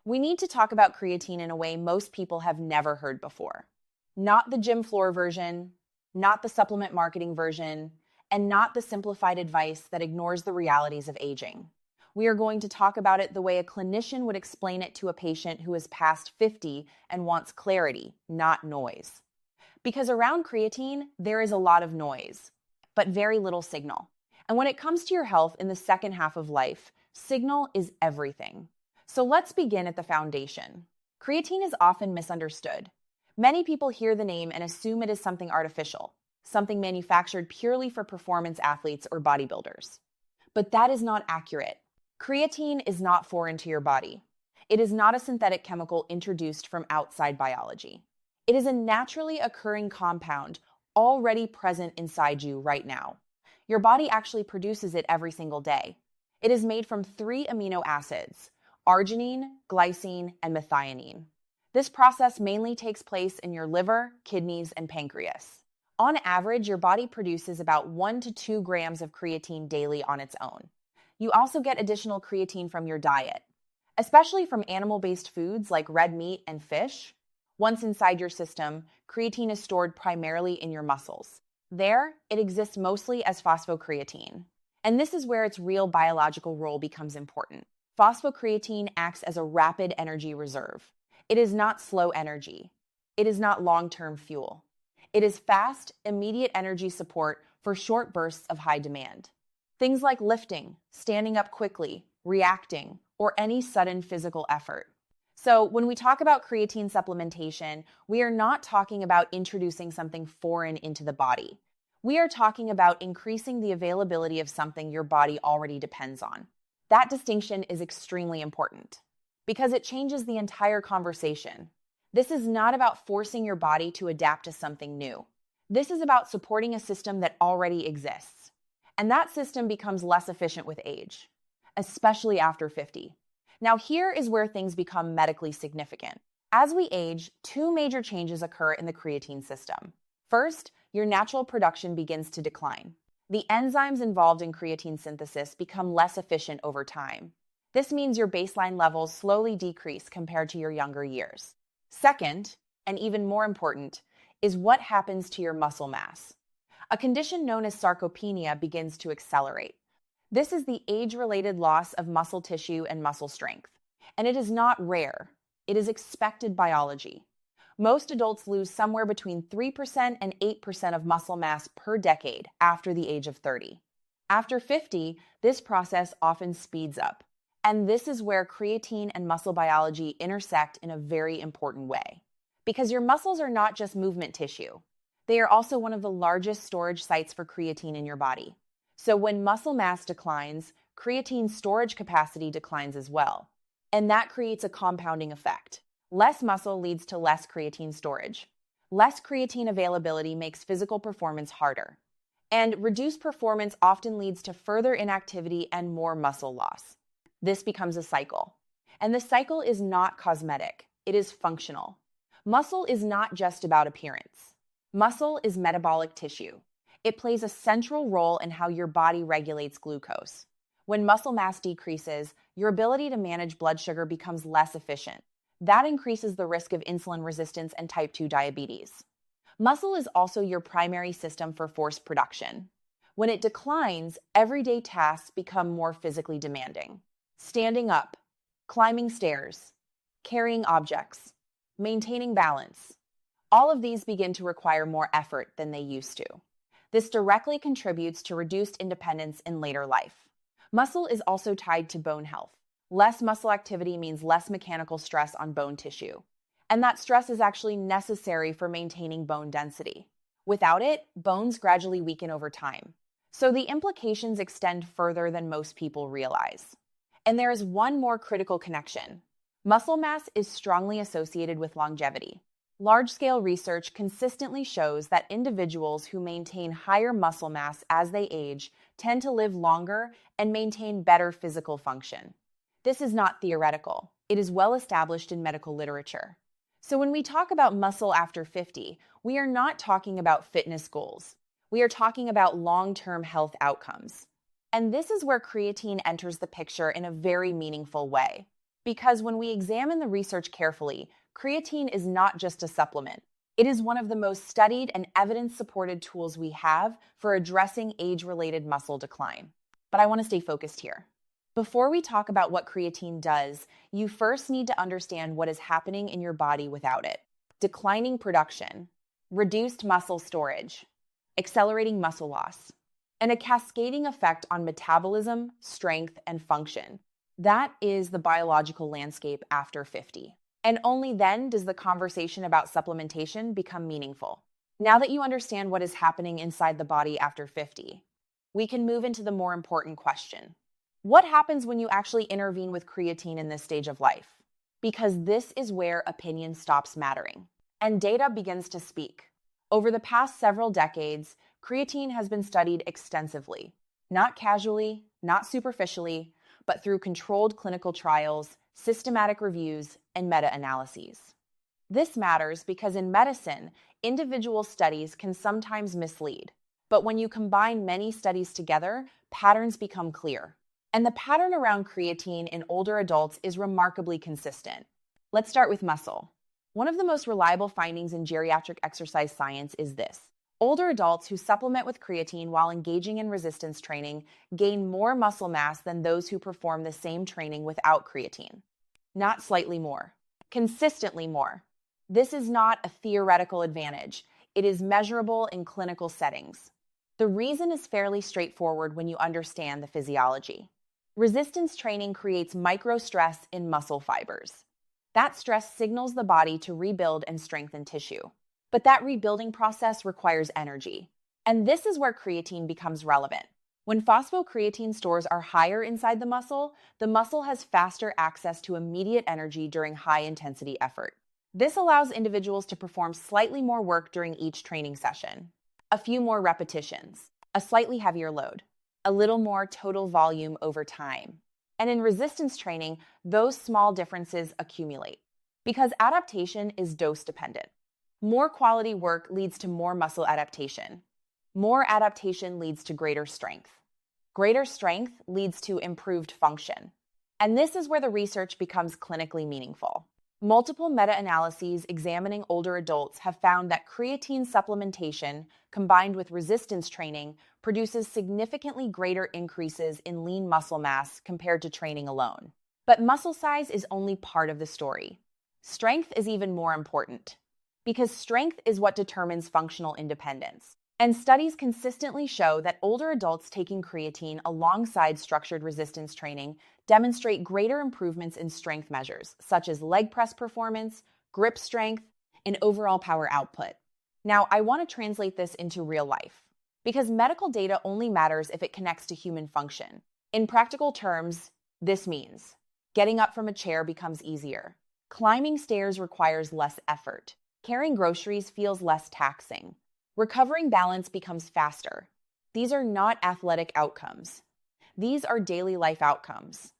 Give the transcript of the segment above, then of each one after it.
we need to talk about creatine in a way most people have never heard before. Not the gym floor version, not the supplement marketing version, and not the simplified advice that ignores the realities of aging. We are going to talk about it the way a clinician would explain it to a patient who is past 50 and wants clarity, not noise. Because around creatine, there is a lot of noise, but very little signal. And when it comes to your health in the second half of life, signal is everything. So let's begin at the foundation. Creatine is often misunderstood. Many people hear the name and assume it is something artificial, something manufactured purely for performance athletes or bodybuilders. But that is not accurate. Creatine is not foreign to your body. It is not a synthetic chemical introduced from outside biology. It is a naturally occurring compound already present inside you right now. Your body actually produces it every single day. It is made from 3 amino acids: arginine, glycine, and methionine. This process mainly takes place in your liver, kidneys, and pancreas. On average, your body produces about 1 to 2 grams of creatine daily on its own. You also get additional creatine from your diet, especially from animal-based foods like red meat and fish. Once inside your system, creatine is stored primarily in your muscles. There, it exists mostly as phosphocreatine. And this is where its real biological role becomes important. Phosphocreatine acts as a rapid energy reserve. It is not slow energy. It is not long-term fuel. It is fast, immediate energy support for short bursts of high demand. Things like lifting, standing up quickly, reacting, or any sudden physical effort. So when we talk about creatine supplementation, we are not talking about introducing something foreign into the body. We are talking about increasing the availability of something your body already depends on. That distinction is extremely important because it changes the entire conversation. This is not about forcing your body to adapt to something new. This is about supporting a system that already exists. And that system becomes less efficient with age, especially after 50. Now, here is where things become medically significant. As we age, 2 major changes occur in the creatine system. First, your natural production begins to decline. The enzymes involved in creatine synthesis become less efficient over time. This means your baseline levels slowly decrease compared to your younger years. Second, and even more important, is what happens to your muscle mass. A condition known as sarcopenia begins to accelerate. This is the age-related loss of muscle tissue and muscle strength. And it is not rare. It is expected biology. Most adults lose somewhere between 3% and 8% of muscle mass per decade after the age of 30. After 50, this process often speeds up. And this is where creatine and muscle biology intersect in a very important way. Because your muscles are not just movement tissue. They are also one of the largest storage sites for creatine in your body. So when muscle mass declines, creatine storage capacity declines as well. And that creates a compounding effect. Less muscle leads to less creatine storage. Less creatine availability makes physical performance harder. And reduced performance often leads to further inactivity and more muscle loss. This becomes a cycle. And the cycle is not cosmetic, it is functional. Muscle is not just about appearance. Muscle is metabolic tissue. It plays a central role in how your body regulates glucose. When muscle mass decreases, your ability to manage blood sugar becomes less efficient. That increases the risk of insulin resistance and type 2 diabetes. Muscle is also your primary system for force production. When it declines, everyday tasks become more physically demanding. Standing up, climbing stairs, carrying objects, maintaining balance. All of these begin to require more effort than they used to. This directly contributes to reduced independence in later life. Muscle is also tied to bone health. Less muscle activity means less mechanical stress on bone tissue. And that stress is actually necessary for maintaining bone density. Without it, bones gradually weaken over time. So the implications extend further than most people realize. And there is one more critical connection. Muscle mass is strongly associated with longevity. Large-scale research consistently shows that individuals who maintain higher muscle mass as they age tend to live longer and maintain better physical function. This is not theoretical. It is well established in medical literature. So when we talk about muscle after 50, we are not talking about fitness goals. We are talking about long-term health outcomes. And this is where creatine enters the picture in a very meaningful way. Because when we examine the research carefully, creatine is not just a supplement. It is one of the most studied and evidence-supported tools we have for addressing age-related muscle decline. But I want to stay focused here. Before we talk about what creatine does, you first need to understand what is happening in your body without it. Declining production, reduced muscle storage, accelerating muscle loss, and a cascading effect on metabolism, strength, and function. That is the biological landscape after 50. And only then does the conversation about supplementation become meaningful. Now that you understand what is happening inside the body after 50, we can move into the more important question. What happens when you actually intervene with creatine in this stage of life? Because this is where opinion stops mattering and data begins to speak. Over the past several decades, creatine has been studied extensively, not casually, not superficially, but through controlled clinical trials, systematic reviews, and meta-analyses. This matters because in medicine, individual studies can sometimes mislead. But when you combine many studies together, patterns become clear. And the pattern around creatine in older adults is remarkably consistent. Let's start with muscle. One of the most reliable findings in geriatric exercise science is this. Older adults who supplement with creatine while engaging in resistance training gain more muscle mass than those who perform the same training without creatine. Not slightly more, consistently more. This is not a theoretical advantage. It is measurable in clinical settings. The reason is fairly straightforward when you understand the physiology. Resistance training creates microstress in muscle fibers. That stress signals the body to rebuild and strengthen tissue. But that rebuilding process requires energy. And this is where creatine becomes relevant. When phosphocreatine stores are higher inside the muscle has faster access to immediate energy during high-intensity effort. This allows individuals to perform slightly more work during each training session. A few more repetitions, a slightly heavier load, a little more total volume over time. And in resistance training, those small differences accumulate because adaptation is dose-dependent. More quality work leads to more muscle adaptation. More adaptation leads to greater strength. Greater strength leads to improved function. And this is where the research becomes clinically meaningful. Multiple meta-analyses examining older adults have found that creatine supplementation combined with resistance training produces significantly greater increases in lean muscle mass compared to training alone. But muscle size is only part of the story. Strength is even more important, because strength is what determines functional independence. And studies consistently show that older adults taking creatine alongside structured resistance training demonstrate greater improvements in strength measures, such as leg press performance, grip strength, and overall power output. Now, I want to translate this into real life, because medical data only matters if it connects to human function. In practical terms, this means getting up from a chair becomes easier. Climbing stairs requires less effort. Carrying groceries feels less taxing. Recovering balance becomes faster. These are not athletic outcomes. These are daily life outcomes.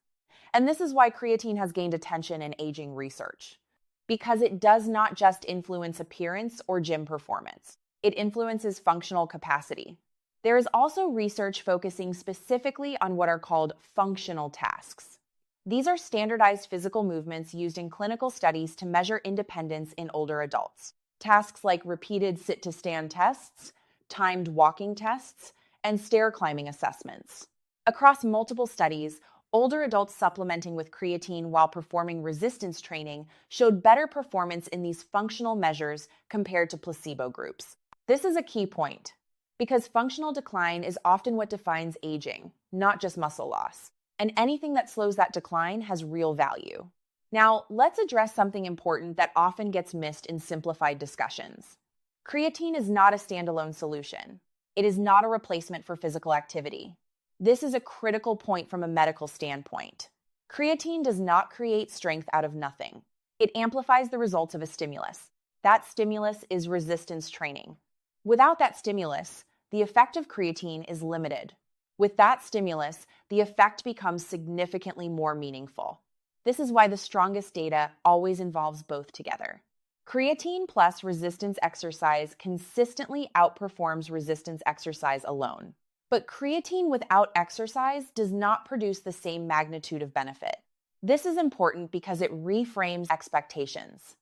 And this is why creatine has gained attention in aging research. Because it does not just influence appearance or gym performance. It influences functional capacity. There is also research focusing specifically on what are called functional tasks. These are standardized physical movements used in clinical studies to measure independence in older adults. Tasks like repeated sit-to-stand tests, timed walking tests, and stair climbing assessments. Across multiple studies, older adults supplementing with creatine while performing resistance training showed better performance in these functional measures compared to placebo groups. This is a key point, because functional decline is often what defines aging, not just muscle loss. And anything that slows that decline has real value. Now, let's address something important that often gets missed in simplified discussions. Creatine is not a standalone solution. It is not a replacement for physical activity. This is a critical point from a medical standpoint. Creatine does not create strength out of nothing. It amplifies the results of a stimulus. That stimulus is resistance training. Without that stimulus, the effect of creatine is limited. With that stimulus, the effect becomes significantly more meaningful. This is why the strongest data always involves both together. Creatine plus resistance exercise consistently outperforms resistance exercise alone. But creatine without exercise does not produce the same magnitude of benefit. This is important because it reframes expectations.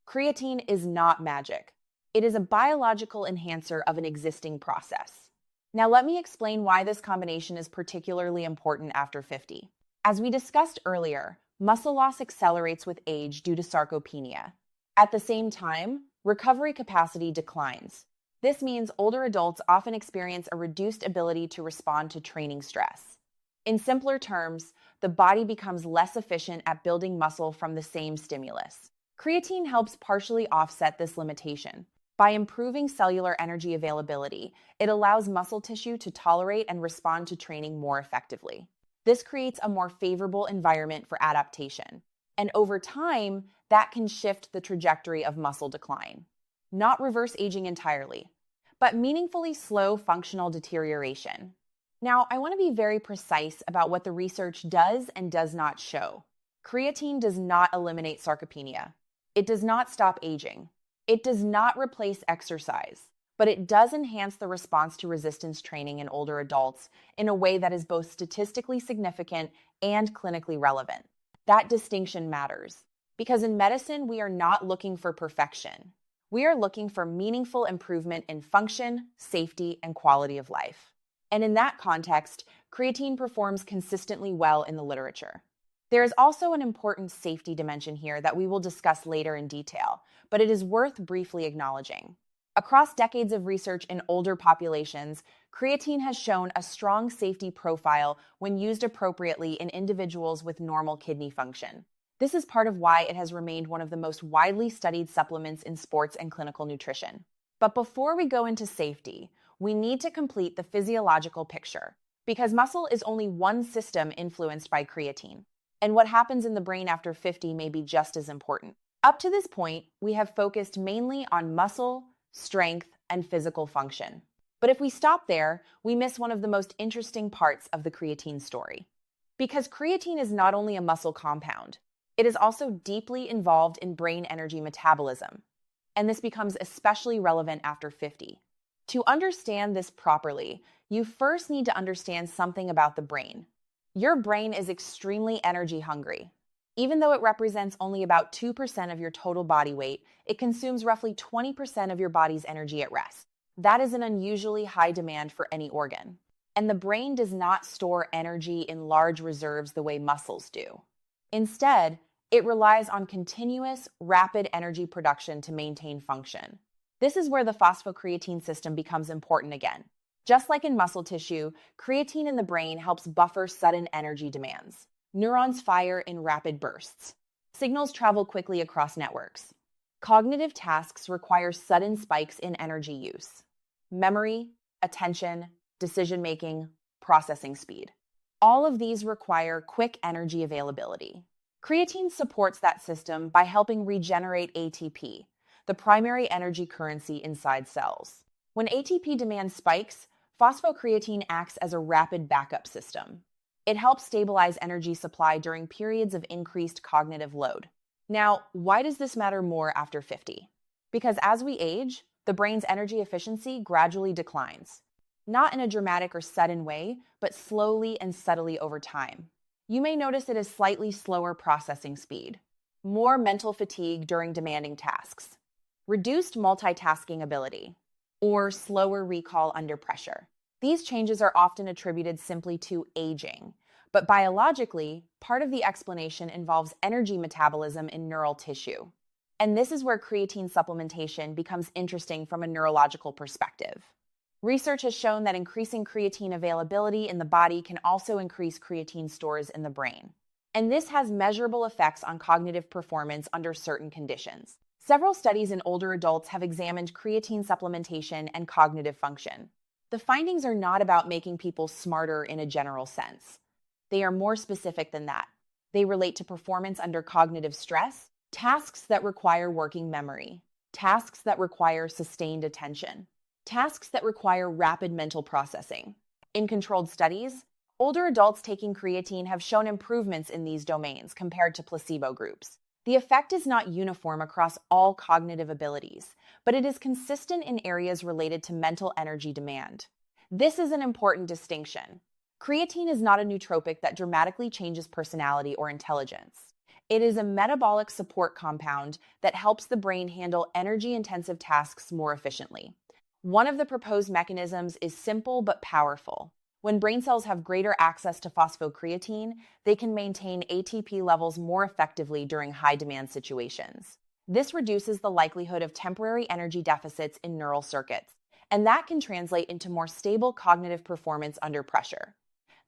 Creatine is not magic. It is a biological enhancer of an existing process. Now, let me explain why this combination is particularly important after 50. As we discussed earlier, muscle loss accelerates with age due to sarcopenia. At the same time, recovery capacity declines. This means older adults often experience a reduced ability to respond to training stress. In simpler terms, the body becomes less efficient at building muscle from the same stimulus. Creatine helps partially offset this limitation. By improving cellular energy availability, it allows muscle tissue to tolerate and respond to training more effectively. This creates a more favorable environment for adaptation. And over time, that can shift the trajectory of muscle decline. Not reverse aging entirely, but meaningfully slow functional deterioration. Now, I want to be very precise about what the research does and does not show. Creatine does not eliminate sarcopenia. It does not stop aging. It does not replace exercise, but it does enhance the response to resistance training in older adults in a way that is both statistically significant and clinically relevant. That distinction matters because in medicine, we are not looking for perfection. We are looking for meaningful improvement in function, safety, and quality of life. And in that context, creatine performs consistently well in the literature. There is also an important safety dimension here that we will discuss later in detail, but it is worth briefly acknowledging. Across decades of research in older populations, creatine has shown a strong safety profile when used appropriately in individuals with normal kidney function. This is part of why it has remained one of the most widely studied supplements in sports and clinical nutrition. But before we go into safety, we need to complete the physiological picture, because muscle is only one system influenced by creatine. And what happens in the brain after 50 may be just as important. Up to this point, we have focused mainly on muscle, strength, and physical function. But if we stop there, we miss one of the most interesting parts of the creatine story. Because creatine is not only a muscle compound, it is also deeply involved in brain energy metabolism. And this becomes especially relevant after 50. To understand this properly, you first need to understand something about the brain. Your brain is extremely energy hungry. Even though it represents only about 2% of your total body weight, it consumes roughly 20% of your body's energy at rest. That is an unusually high demand for any organ. And the brain does not store energy in large reserves the way muscles do. Instead, it relies on continuous, rapid energy production to maintain function. This is where the phosphocreatine system becomes important again. Just like in muscle tissue, creatine in the brain helps buffer sudden energy demands. Neurons fire in rapid bursts. Signals travel quickly across networks. Cognitive tasks require sudden spikes in energy use. Memory, attention, decision-making, processing speed. All of these require quick energy availability. Creatine supports that system by helping regenerate ATP, the primary energy currency inside cells. When ATP demand spikes, phosphocreatine acts as a rapid backup system. It helps stabilize energy supply during periods of increased cognitive load. Now, why does this matter more after 50? Because as we age, the brain's energy efficiency gradually declines. Not in a dramatic or sudden way, but slowly and subtly over time. You may notice it is slightly slower processing speed, more mental fatigue during demanding tasks, reduced multitasking ability, or slower recall under pressure. These changes are often attributed simply to aging, but biologically, part of the explanation involves energy metabolism in neural tissue. And this is where creatine supplementation becomes interesting from a neurological perspective. Research has shown that increasing creatine availability in the body can also increase creatine stores in the brain. And this has measurable effects on cognitive performance under certain conditions. Several studies in older adults have examined creatine supplementation and cognitive function. The findings are not about making people smarter in a general sense. They are more specific than that. They relate to performance under cognitive stress, tasks that require working memory, tasks that require sustained attention, tasks that require rapid mental processing. In controlled studies, older adults taking creatine have shown improvements in these domains compared to placebo groups. The effect is not uniform across all cognitive abilities, but it is consistent in areas related to mental energy demand. This is an important distinction. Creatine is not a nootropic that dramatically changes personality or intelligence. It is a metabolic support compound that helps the brain handle energy-intensive tasks more efficiently. One of the proposed mechanisms is simple but powerful. When brain cells have greater access to phosphocreatine, they can maintain ATP levels more effectively during high-demand situations. This reduces the likelihood of temporary energy deficits in neural circuits, and that can translate into more stable cognitive performance under pressure.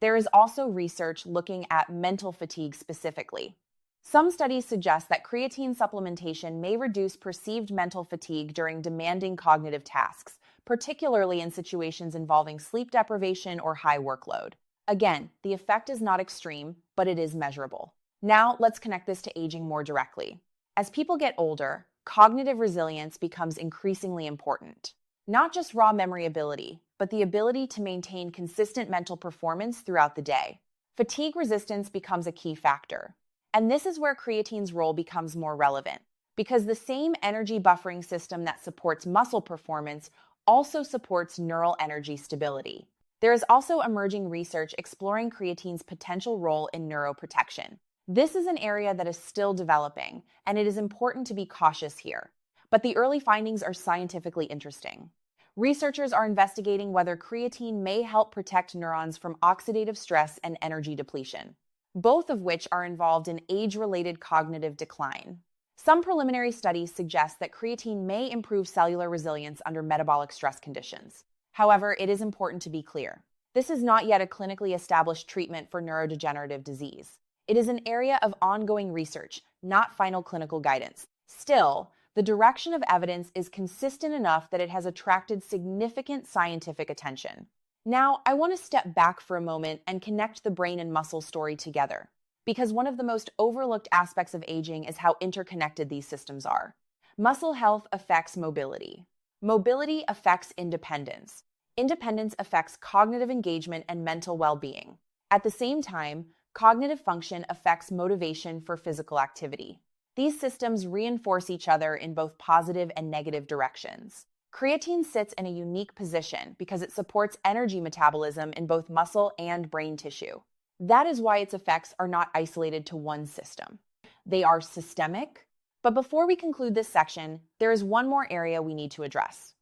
There is also research looking at mental fatigue specifically. Some studies suggest that creatine supplementation may reduce perceived mental fatigue during demanding cognitive tasks, particularly in situations involving sleep deprivation or high workload. Again, the effect is not extreme, but it is measurable. Now, let's connect this to aging more directly. As people get older, cognitive resilience becomes increasingly important. Not just raw memory ability, but the ability to maintain consistent mental performance throughout the day. Fatigue resistance becomes a key factor. And this is where creatine's role becomes more relevant, because the same energy buffering system that supports muscle performance also supports neural energy stability. There is also emerging research exploring creatine's potential role in neuroprotection. This is an area that is still developing, and it is important to be cautious here. But the early findings are scientifically interesting. Researchers are investigating whether creatine may help protect neurons from oxidative stress and energy depletion, both of which are involved in age-related cognitive decline. Some preliminary studies suggest that creatine may improve cellular resilience under metabolic stress conditions. However, it is important to be clear. This is not yet a clinically established treatment for neurodegenerative disease. It is an area of ongoing research, not final clinical guidance. Still, the direction of evidence is consistent enough that it has attracted significant scientific attention. Now, I want to step back for a moment and connect the brain and muscle story together, because one of the most overlooked aspects of aging is how interconnected these systems are. Muscle health affects mobility. Mobility affects independence. Independence affects cognitive engagement and mental well-being. At the same time, cognitive function affects motivation for physical activity. These systems reinforce each other in both positive and negative directions. Creatine sits in a unique position because it supports energy metabolism in both muscle and brain tissue. That is why its effects are not isolated to one system. They are systemic. But before we conclude this section, there is one more area we need to address,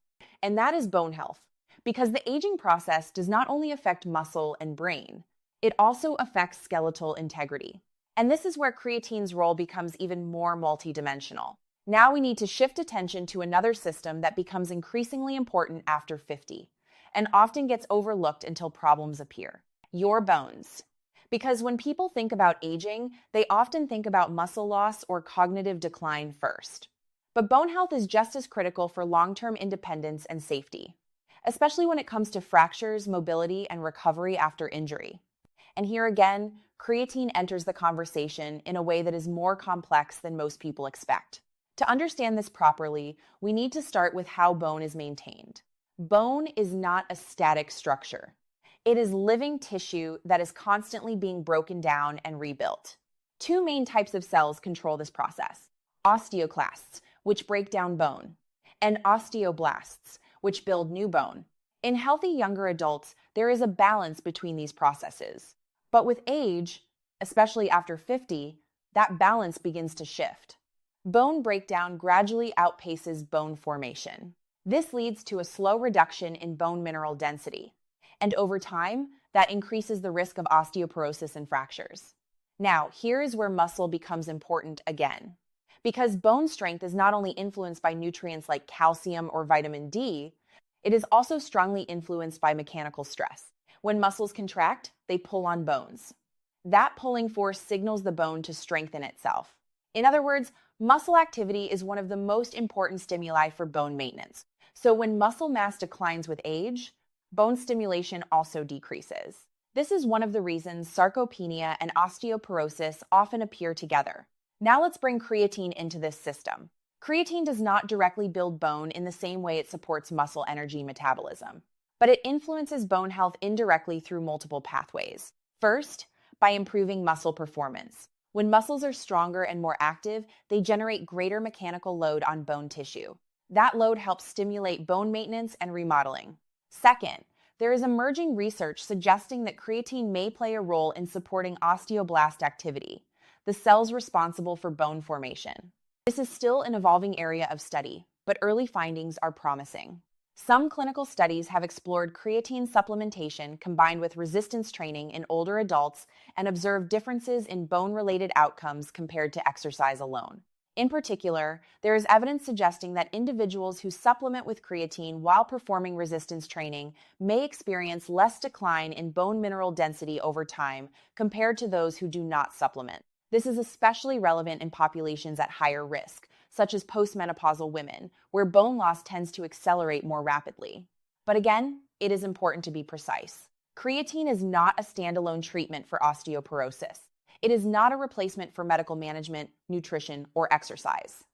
and that is bone health. Because the aging process does not only affect muscle and brain, it also affects skeletal integrity. And this is where creatine's role becomes even more multidimensional. Now we need to shift attention to another system that becomes increasingly important after 50, and often gets overlooked until problems appear: your bones. Because when people think about aging, they often think about muscle loss or cognitive decline first. But bone health is just as critical for long-term independence and safety, especially when it comes to fractures, mobility, and recovery after injury. And here again, creatine enters the conversation in a way that is more complex than most people expect. To understand this properly, we need to start with how bone is maintained. Bone is not a static structure. It is living tissue that is constantly being broken down and rebuilt. Two main types of cells control this process: osteoclasts, which break down bone, and osteoblasts, which build new bone. In healthy younger adults, there is a balance between these processes. But with age, especially after 50, that balance begins to shift. Bone breakdown gradually outpaces bone formation. This leads to a slow reduction in bone mineral density, and over time, that increases the risk of osteoporosis and fractures. Now, here is where muscle becomes important again. Because bone strength is not only influenced by nutrients like calcium or vitamin D, it is also strongly influenced by mechanical stress. When muscles contract, they pull on bones. That pulling force signals the bone to strengthen itself. In other words, muscle activity is one of the most important stimuli for bone maintenance. So when muscle mass declines with age, bone stimulation also decreases. This is one of the reasons sarcopenia and osteoporosis often appear together. Now let's bring creatine into this system. Creatine does not directly build bone in the same way it supports muscle energy metabolism, but it influences bone health indirectly through multiple pathways. First, by improving muscle performance. When muscles are stronger and more active, they generate greater mechanical load on bone tissue. That load helps stimulate bone maintenance and remodeling. Second, there is emerging research suggesting that creatine may play a role in supporting osteoblast activity, the cells responsible for bone formation. This is still an evolving area of study, but early findings are promising. Some clinical studies have explored creatine supplementation combined with resistance training in older adults and observed differences in bone-related outcomes compared to exercise alone. In particular, there is evidence suggesting that individuals who supplement with creatine while performing resistance training may experience less decline in bone mineral density over time compared to those who do not supplement. This is especially relevant in populations at higher risk, such as postmenopausal women, where bone loss tends to accelerate more rapidly. But again, it is important to be precise. Creatine is not a standalone treatment for osteoporosis. It is not a replacement for medical management, nutrition, or exercise.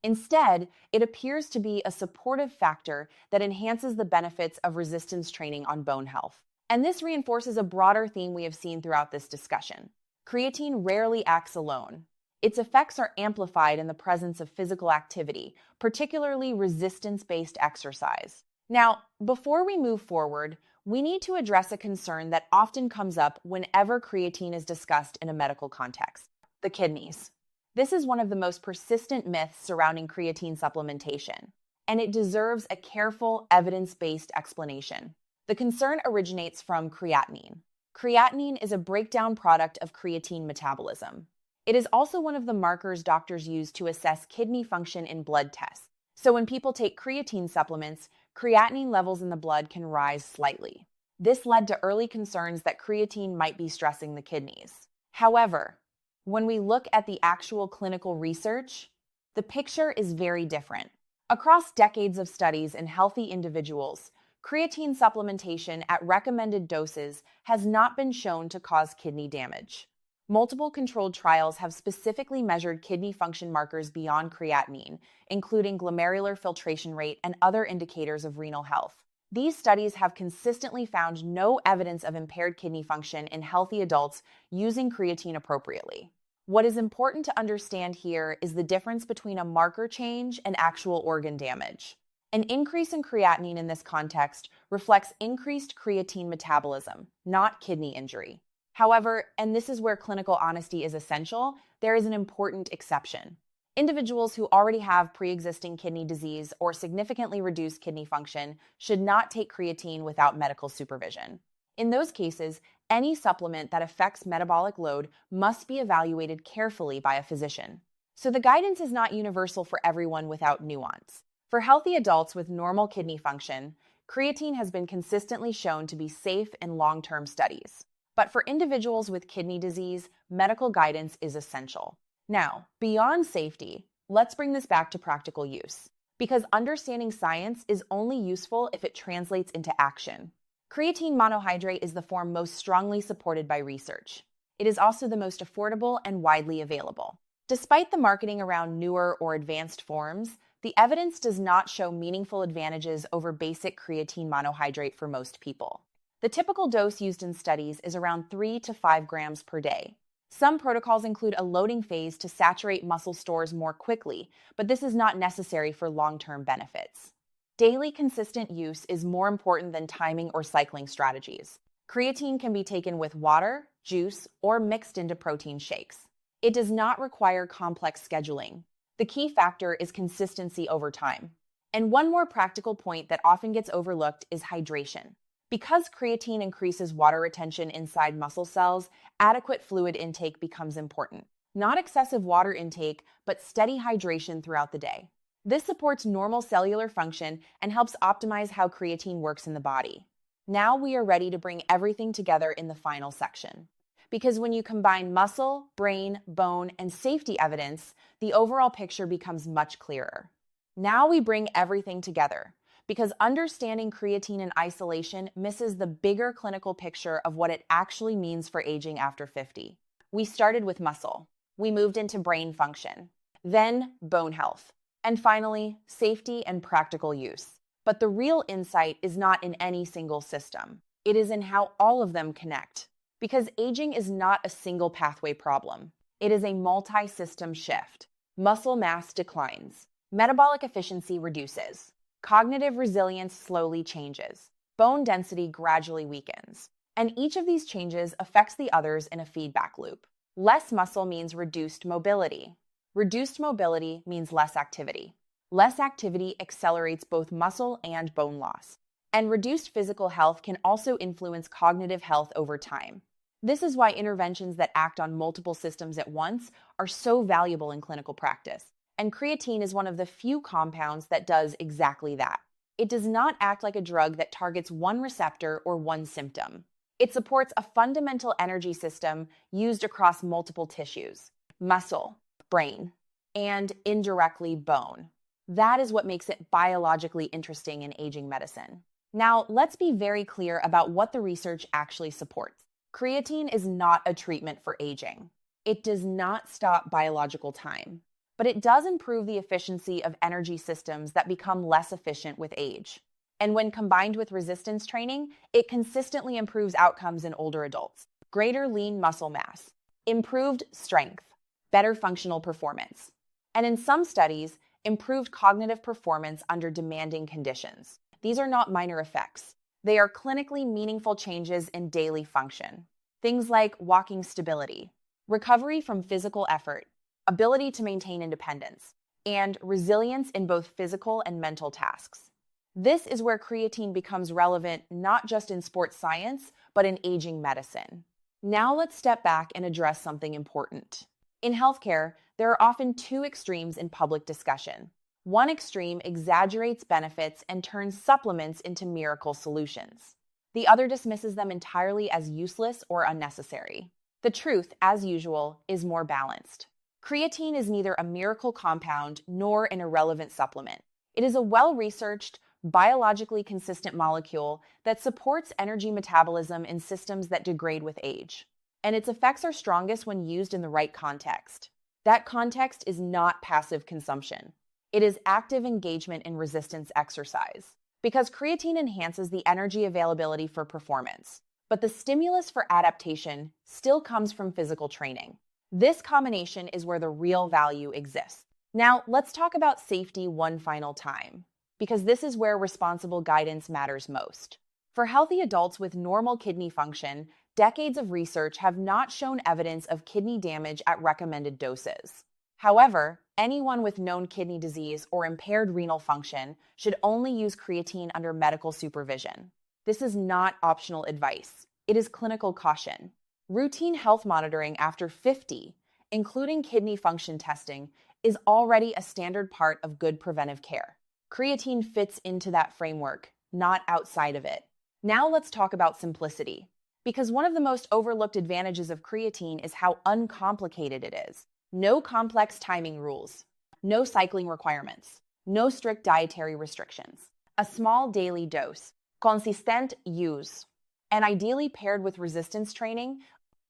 Instead, it appears to be a supportive factor that enhances the benefits of resistance training on bone health. And this reinforces a broader theme we have seen throughout this discussion. Creatine rarely acts alone. Its effects are amplified in the presence of physical activity, particularly resistance-based exercise. Now, before we move forward, we need to address a concern that often comes up whenever creatine is discussed in a medical context: the kidneys. This is one of the most persistent myths surrounding creatine supplementation, and it deserves a careful, evidence-based explanation. The concern originates from creatinine. Creatinine is a breakdown product of creatine metabolism. It is also one of the markers doctors use to assess kidney function in blood tests. So when people take creatine supplements, creatinine levels in the blood can rise slightly. This led to early concerns that creatine might be stressing the kidneys. However, when we look at the actual clinical research, the picture is very different. Across decades of studies in healthy individuals, creatine supplementation at recommended doses has not been shown to cause kidney damage. Multiple controlled trials have specifically measured kidney function markers beyond creatinine, including glomerular filtration rate and other indicators of renal health. These studies have consistently found no evidence of impaired kidney function in healthy adults using creatine appropriately. What is important to understand here is the difference between a marker change and actual organ damage. An increase in creatinine in this context reflects increased creatine metabolism, not kidney injury. However, and this is where clinical honesty is essential, there is an important exception. Individuals who already have pre-existing kidney disease or significantly reduced kidney function should not take creatine without medical supervision. In those cases, any supplement that affects metabolic load must be evaluated carefully by a physician. So the guidance is not universal for everyone without nuance. For healthy adults with normal kidney function, creatine has been consistently shown to be safe in long-term studies. But for individuals with kidney disease, medical guidance is essential. Now, beyond safety, let's bring this back to practical use, because understanding science is only useful if it translates into action. Creatine monohydrate is the form most strongly supported by research. It is also the most affordable and widely available. Despite the marketing around newer or advanced forms, the evidence does not show meaningful advantages over basic creatine monohydrate for most people. The typical dose used in studies is around 3 to 5 grams per day. Some protocols include a loading phase to saturate muscle stores more quickly, but this is not necessary for long-term benefits. Daily consistent use is more important than timing or cycling strategies. Creatine can be taken with water, juice, or mixed into protein shakes. It does not require complex scheduling. The key factor is consistency over time. And one more practical point that often gets overlooked is hydration. Because creatine increases water retention inside muscle cells, adequate fluid intake becomes important. Not excessive water intake, but steady hydration throughout the day. This supports normal cellular function and helps optimize how creatine works in the body. Now we are ready to bring everything together in the final section. Because when you combine muscle, brain, bone, and safety evidence, the overall picture becomes much clearer. Now we bring everything together, because understanding creatine in isolation misses the bigger clinical picture of what it actually means for aging after 50. We started with muscle. We moved into brain function, then bone health, and finally, safety and practical use. But the real insight is not in any single system. It is in how all of them connect. Because aging is not a single pathway problem. It is a multi-system shift. Muscle mass declines. Metabolic efficiency reduces. Cognitive resilience slowly changes. bone density gradually weakens. And each of these changes affects the others in a feedback loop. Less muscle means reduced mobility. Reduced mobility means less activity. Less activity accelerates both muscle and bone loss. And reduced physical health can also influence cognitive health over time. This is why interventions that act on multiple systems at once are so valuable in clinical practice. And creatine is one of the few compounds that does exactly that. It does not act like a drug that targets one receptor or one symptom. It supports a fundamental energy system used across multiple tissues: muscle, brain, and indirectly bone. That is what makes it biologically interesting in aging medicine. Now, let's be very clear about what the research actually supports. Creatine is not a treatment for aging. It does not stop biological time, but it does improve the efficiency of energy systems that become less efficient with age. And when combined with resistance training, it consistently improves outcomes in older adults: greater lean muscle mass, improved strength, better functional performance, and in some studies, improved cognitive performance under demanding conditions. These are not minor effects. They are clinically meaningful changes in daily function. Things like walking stability, recovery from physical effort, ability to maintain independence, and resilience in both physical and mental tasks. This is where creatine becomes relevant not just in sports science, but in aging medicine. Now let's step back and address something important. In healthcare, there are often two extremes in public discussion. One extreme exaggerates benefits and turns supplements into miracle solutions. The other dismisses them entirely as useless or unnecessary. The truth, as usual, is more balanced. Creatine is neither a miracle compound nor an irrelevant supplement. It is a well-researched, biologically consistent molecule that supports energy metabolism in systems that degrade with age. And its effects are strongest when used in the right context. That context is not passive consumption. It is active engagement in resistance exercise, because creatine enhances the energy availability for performance. But the stimulus for adaptation still comes from physical training. This combination is where the real value exists. Now, let's talk about safety one final time, because this is where responsible guidance matters most. For healthy adults with normal kidney function, decades of research have not shown evidence of kidney damage at recommended doses. However, anyone with known kidney disease or impaired renal function should only use creatine under medical supervision. This is not optional advice. It is clinical caution. Routine health monitoring after 50, including kidney function testing, is already a standard part of good preventive care. Creatine fits into that framework, not outside of it. Now let's talk about simplicity, because one of the most overlooked advantages of creatine is how uncomplicated it is. No complex timing rules, no cycling requirements, no strict dietary restrictions. A small daily dose, consistent use, and ideally paired with resistance training,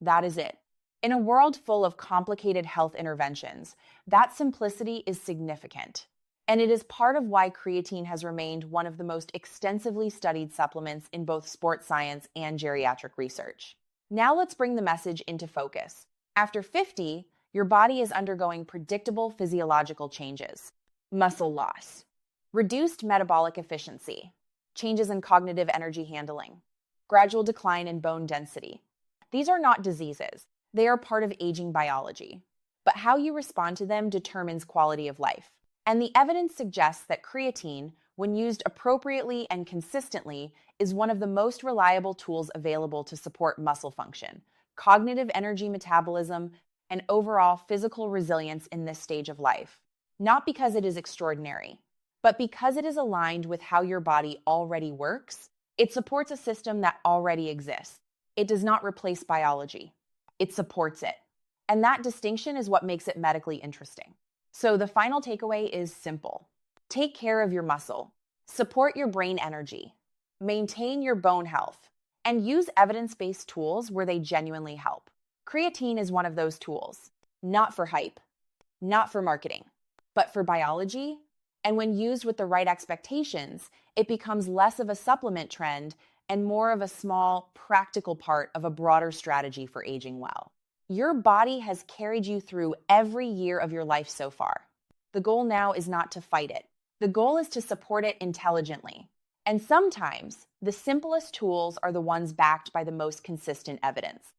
that is it. In a world full of complicated health interventions, that simplicity is significant. And it is part of why creatine has remained one of the most extensively studied supplements in both sports science and geriatric research. Now let's bring the message into focus. After 50, your body is undergoing predictable physiological changes: muscle loss, reduced metabolic efficiency, changes in cognitive energy handling, gradual decline in bone density. These are not diseases. They are part of aging biology. But how you respond to them determines quality of life. And the evidence suggests that creatine, when used appropriately and consistently, is one of the most reliable tools available to support muscle function, cognitive energy metabolism, and overall physical resilience in this stage of life. Not because it is extraordinary, but because it is aligned with how your body already works. It supports a system that already exists. It does not replace biology. It supports it. And that distinction is what makes it medically interesting. So the final takeaway is simple. Take care of your muscle, support your brain energy, maintain your bone health, and use evidence-based tools where they genuinely help. Creatine is one of those tools, not for hype, not for marketing, but for biology. And when used with the right expectations, it becomes less of a supplement trend and more of a small, practical part of a broader strategy for aging well. Your body has carried you through every year of your life so far. The goal now is not to fight it. The goal is to support it intelligently. And sometimes the simplest tools are the ones backed by the most consistent evidence.